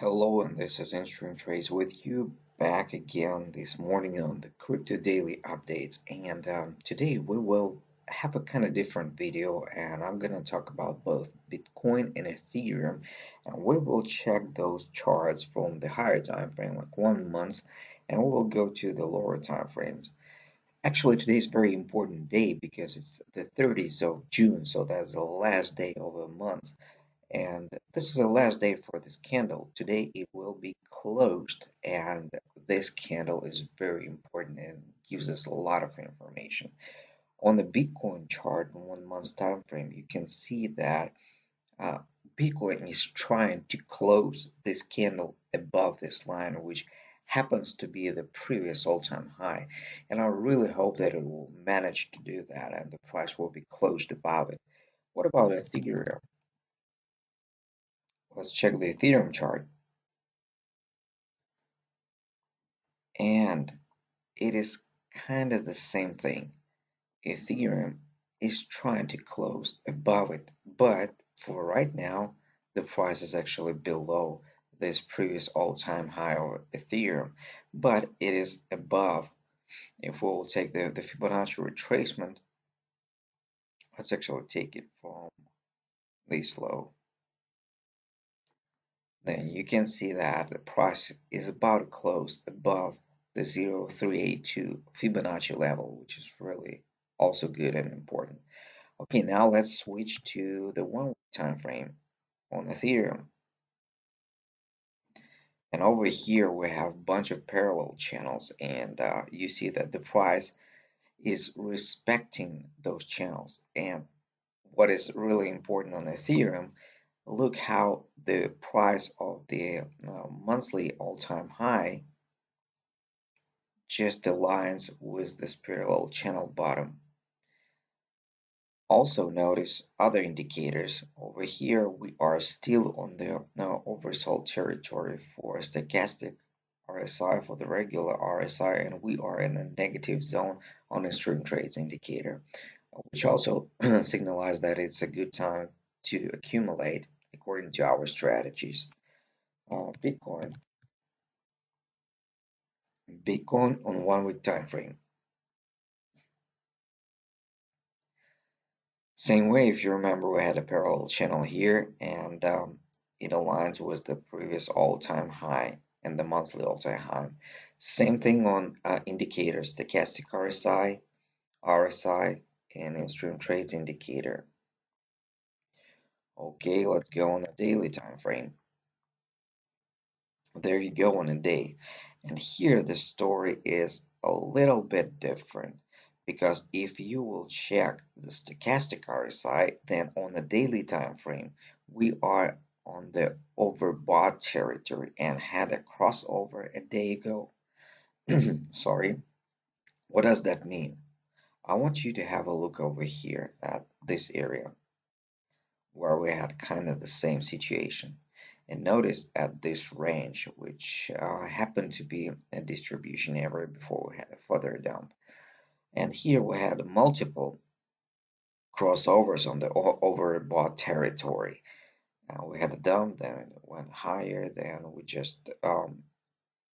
Hello, and this is Instream Trades with you back again this morning on the Crypto Daily Updates. And today we will have a kind of different video, and I'm going to talk about both Bitcoin and Ethereum. And we will check those charts from the higher time frame, like 1 month, and we will go to the lower time frames. Actually, today is a very important day because it's the 30th of June, so that's the last day of the month. And this is the last day for this candle. Today it will be closed, and this candle is very important and gives us a lot of information. On the Bitcoin chart, in 1 month time frame, you can see that uh, Bitcoin is trying to close this candle above this line, which happens to be the previous all-time high. And I really hope that it will manage to do that and the price will be closed above it. What about Ethereum? Let's check the Ethereum chart. And it is kind of the same thing. Ethereum is trying to close above it, but for right now, the price is actually below this previous all-time high of Ethereum, but it is above. If we will take the Fibonacci retracement, let's actually take it from this low, then you can see that the price is about to close above the 0.382 Fibonacci level, which is really also good and important. Okay, now let's switch to the 1 week time frame on Ethereum. And over here we have a bunch of parallel channels, and you see that the price is respecting those channels. And what is really important on Ethereum, look how the price of the monthly all-time high just aligns with this parallel channel bottom. Also notice other indicators. Over here we are still on the oversold territory for stochastic RSI, for the regular RSI, and we are in a negative zone on the string trades indicator, which also signals that it's a good time to accumulate according to our strategies. Bitcoin. Bitcoin on 1 week time frame. Same way, if you remember, we had a parallel channel here, and it aligns with the previous all-time high and the monthly all-time high. Same thing on indicators, stochastic RSI, and in-stream trades indicator. Okay, let's go on the daily time frame. There you go on a day. And here the story is a little bit different because if you will check the stochastic RSI, then on the daily time frame, we are on the overbought territory and had a crossover a day ago. Sorry. What does that mean? I want you to have a look over here at this area where we had kind of the same situation. And notice at this range, which happened to be a distribution area before we had a further dump. And here we had multiple crossovers on the overbought territory. We had a dump, then it went higher, then we just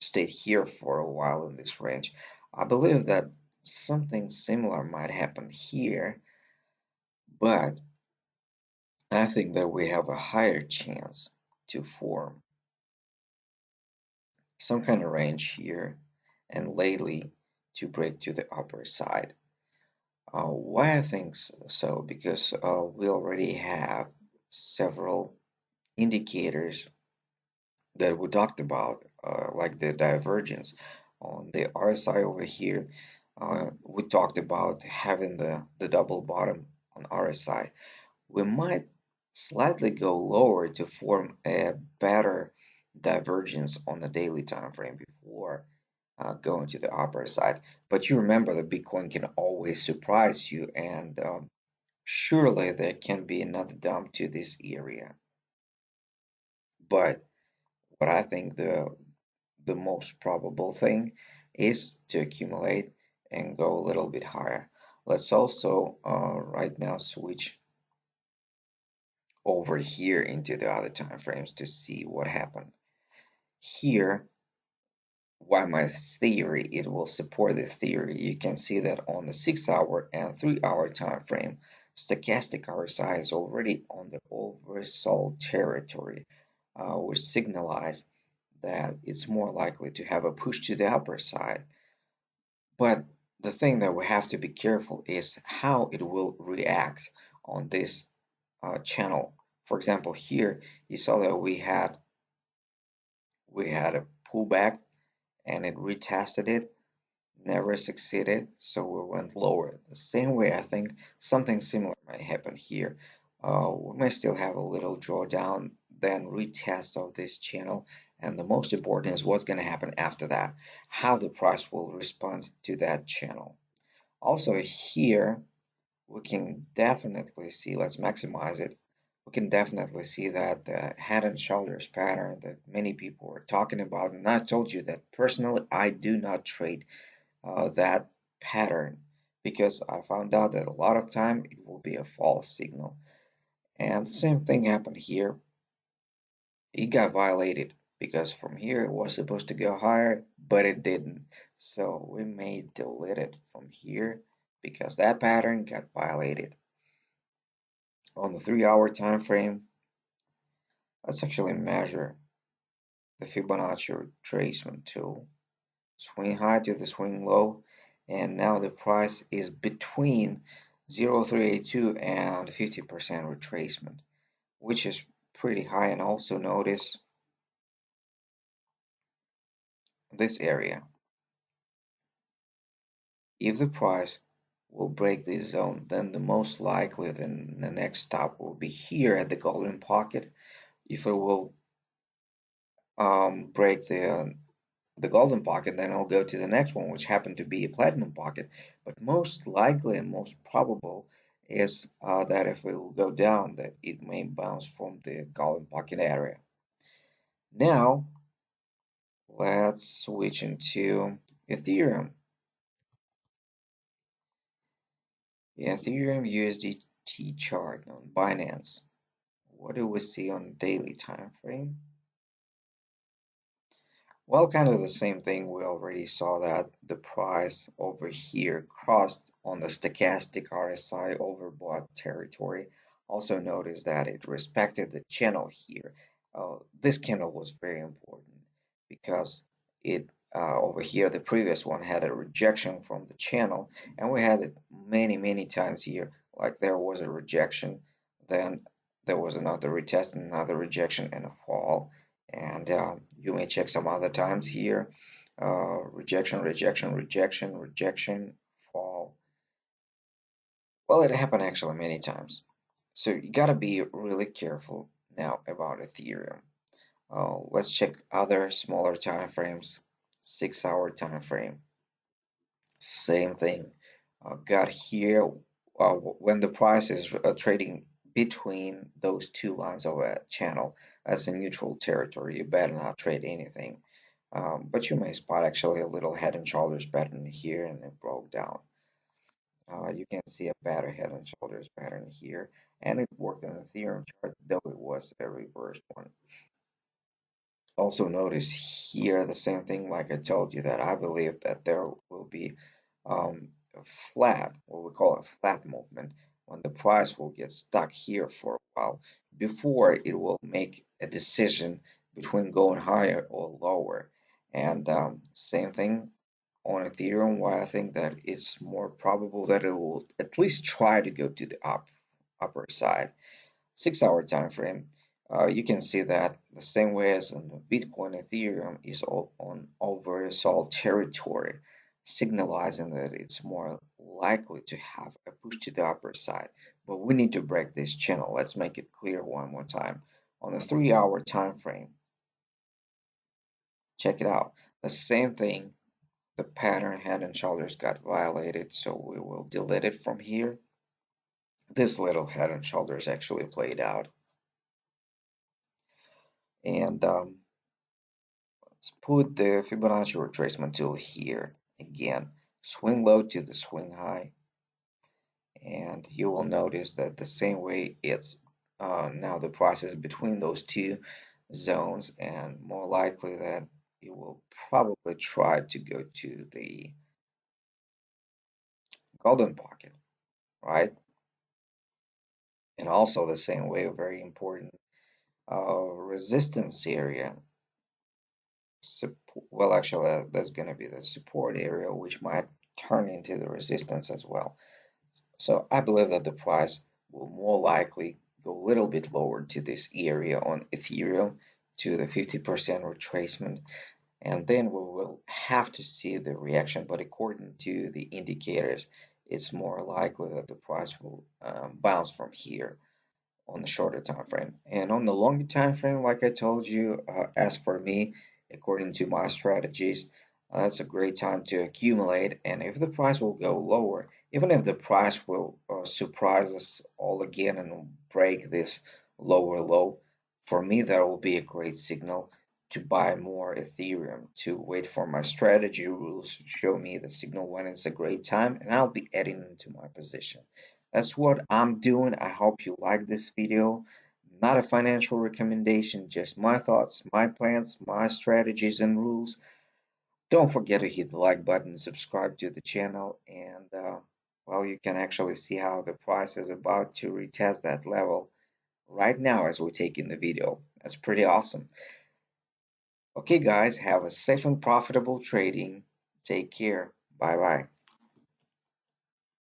stayed here for a while in this range. I believe that something similar might happen here, but I think that we have a higher chance to form some kind of range here and lately to break to the upper side. Why I think so? Because we already have several indicators that we talked about, like the divergence on the RSI over here. We talked about having the double bottom on RSI. We might slightly go lower to form a better divergence on the daily time frame before going to the upper side. But you remember that Bitcoin can always surprise you, and surely there can be another dump to this area. But what I think the most probable thing is to accumulate and go a little bit higher. Let's also right now switch over here into the other time frames to see what happened. Here, why my theory, it will support the theory. You can see that on the 6 hour and 3 hour time frame, stochastic RSI is already on the oversold territory, which signalize that it's more likely to have a push to the upper side. But the thing that we have to be careful is how it will react on this channel. For example, here you saw that we had a pullback and it retested it, never succeeded, so we went lower. The same way, I think something similar might happen here. We may still have a little drawdown, then retest of this channel, and the most important is what's going to happen after that, how the price will respond to that channel. Also here, we can definitely see, let's maximize it. We can definitely see that the head and shoulders pattern that many people were talking about. And I told you that personally, I do not trade that pattern because I found out that a lot of time it will be a false signal. And the same thing happened here. It got violated because from here it was supposed to go higher, but it didn't. So we may delete it from here because that pattern got violated. On the 3 hour time frame, let's actually measure the Fibonacci retracement tool. Swing high to the swing low, and now the price is between 0.382 and 50% retracement, which is pretty high. And also notice this area. If the price will break this zone, then the most likely then the next stop will be here at the golden pocket. If it will break the golden pocket, then I'll go to the next one, which happened to be a platinum pocket. But most likely and most probable is that if it will go down, that it may bounce from the golden pocket area. Now, let's switch into Ethereum. Ethereum USDT chart on Binance. What do we see on daily time frame? Well, kind of the same thing. We already saw that the price over here crossed on the stochastic RSI overbought territory. Also notice that it respected the channel here. This candle was very important because it over here, the previous one had a rejection from the channel, and we had it many times here. Like there was a rejection, then there was another retest, another rejection, and a fall. And you may check some other times here. Rejection, rejection, rejection, rejection, fall. Well, it happened actually many times. So you gotta be really careful now about Ethereum. Let's check other smaller time frames. 6 hour time frame. Same thing. Got here when the price is trading between those two lines of a channel as a neutral territory. You better not trade anything. But you may spot actually a little head and shoulders pattern here, and it broke down. You can see a better head and shoulders pattern here, and it worked on the Ethereum chart, though it was a reversed one. Also notice here the same thing, like I told you, that I believe that there will be a flat, what we call a flat movement, when the price will get stuck here for a while before it will make a decision between going higher or lower. And same thing on Ethereum, why I think that it's more probable that it will at least try to go to the upper side. 6 hour time frame, you can see that the same way as on Bitcoin, Ethereum is all on oversold territory, signalizing that it's more likely to have a push to the upper side. But we need to break this channel. Let's make it clear one more time. On the 3 hour time frame, check it out. The same thing, the pattern head and shoulders got violated, so we will delete it from here. This little head and shoulders actually played out. And let's put the Fibonacci retracement tool here again. Swing low to the swing high, and you will notice that the same way it's now the price is between those two. zones, and more likely that you will probably try to go to the golden pocket, right? And also the same way, very important resistance area. Well, actually, that's going to be the support area, which might turn into the resistance as well. So I believe that the price will more likely go a little bit lower to this area on Ethereum to the 50% retracement, and then we will have to see the reaction. But according to the indicators, it's more likely that the price will bounce from here on the shorter time frame. And on the longer time frame, like I told you, as for me, according to my strategies, that's a great time to accumulate. And if the price will go lower, even if the price will surprise us all again and break this lower low, for me that will be a great signal to buy more Ethereum, to wait for my strategy rules to show me the signal when it's a great time, and I'll be adding into my position. That's what I'm doing. I hope you like this video. Not a financial recommendation, just my thoughts, my plans, my strategies and rules. Don't forget to hit the like button, subscribe to the channel, and well, you can actually see how the price is about to retest that level right now as we take in the video. That's pretty awesome. Okay, guys, have a safe and profitable trading. Take care. Bye bye.